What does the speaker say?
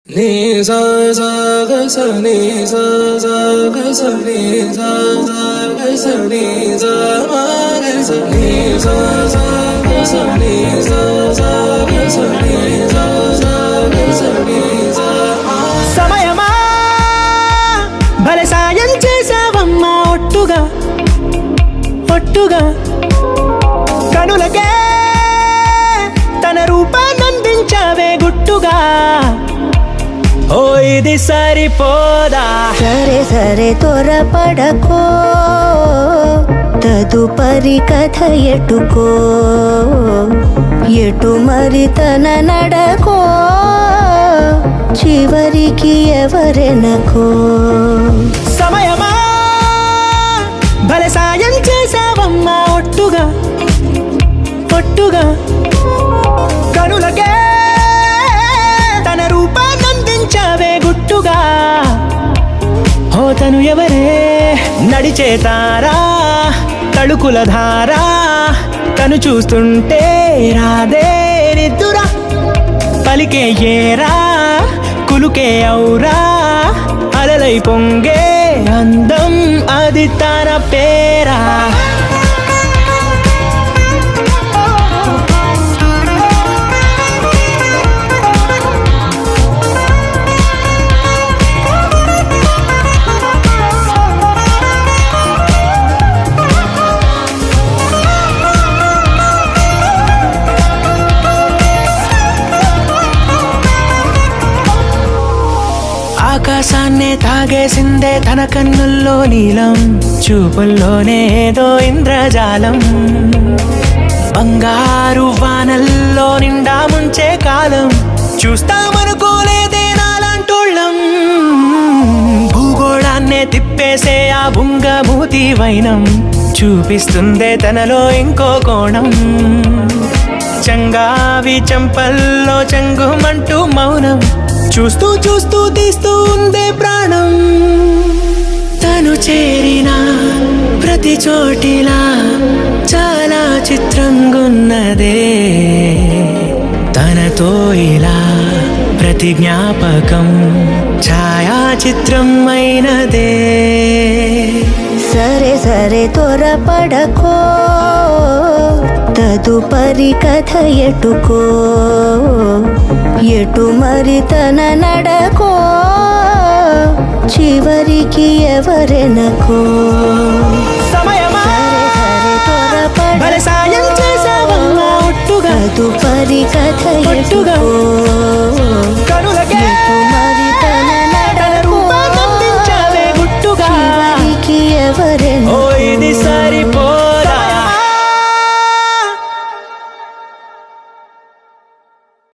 నీ సా సా గ స నీ సా సా గ స నీ సా సా గ స నీ సా మా గ స నీ సా సా గ స నీ సా సా గ స నీ సా సా గ స నీ సా మా. సమయమా భలే సాయం చేసావమ్మా ఒట్టుగా ఒట్టుగా కనులకే తన రూపాన్నందించావే గుట్టుగా. ఓ ఇది సరిపోదా, సరే సరే త్వరపడకో, తదుపరి కథ ఎటుకో, ఎటు మరి తన నడకో, చివరికి ఎవరెనకో. సమయమా భలే సాయం చేసావమ్మా ఒట్టుగా ఒట్టుగా కనులకే తన రూపాన్నందించావే గుట్టుగా. ఓ తను ఎవరే నడిచే తారా తళుకుల ధారా, తను చూస్తుంటే రాదే నిద్దురా, పలికే ఏరా కులుకే ఔరా, అలలై పొంగే అందం అది తన పేరా. ఆకాశాన్నే తాగేసిందే తన కన్నుల్లో నీలం, చూపుల్లోనే ఏదో ఇంద్రజాలం, బంగారు వానల్లో నిండా ముంచే కాలం, చూస్తామనుకోలేదే నాలాంటోళ్ళం. భూగోళాన్నే తిప్పేసే ఆ బుంగమూతి వైనం, చూపిస్తుందే తనలో ఇంకో కోణం, చంగావి చంపల్లో చంగుమంటూ మౌనం, చూస్తూ చూస్తూ తీస్తూ ఉందే ప్రాణం. తను చేరిన ప్రతి చోటిలా చాలా చిత్రంగున్నదే, తనతో ఇలా ప్రతి జ్ఞాపకం ఛాయాచిత్రం అయినదే. సరే సరే త్వరపడకో, తదుపరి కథ ఎటుకో, ఎటు మరి తన నడకో, చివరికి ఎవరెనకో. సమయమా సరే త్వరపడకో, భలే సాయం చేసావమ్మా ఒట్టుగా తదుపరి కథ ఎటుకో,